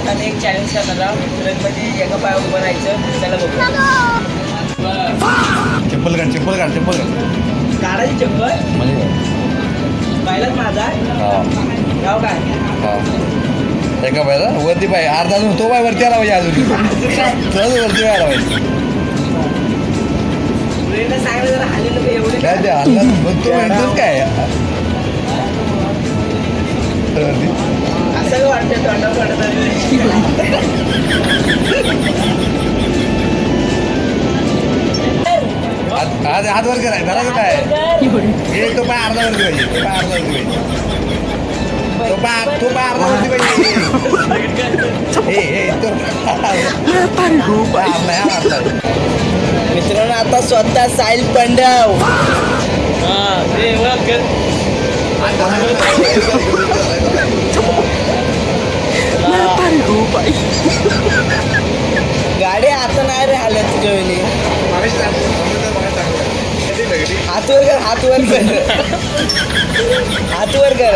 आता मी एक चॅलेंज करणार आहोत ट्रेनमध्ये एका पायावर उभं राहायचं. त्याला बघू. चप्पल काढ काढायची चप्पल म्हणजे पाहिलाच माझा गाव काय एका पायला वरती पाय अर्धा अजून तो पाय वरती आला पाहिजे अजून सहज वरती व्हायला पाहिजे. ट्रेनला सांगितलं जरा हाली नको एवढे काय ते हल्ला तो म्हणतोच काय असं वाटतं तोंडात हात वर कराय धरायचं काय हे तो पाय अर्धा वरती पाहिजे तो पाय अर्धा वरती पाहिजे तो पाय अर्धा वरती पाहिजे हे तो मित्रांनो आता स्वतः साहिल पंडव गाडी आता नाही रे आल्या तुझ्या वेळी हात वर कर हात वर कर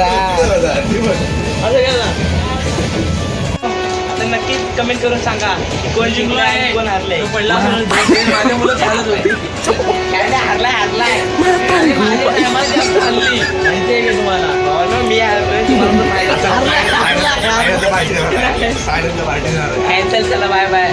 आता नक्कीच कमेंट करून सांगा कोण जिंकलं आहे कोण हरलंय. पडला माझ्या मुलं चालत होती काय नाही हरलाय तुम्हाला मी कॅन्सल चला बाय बाय.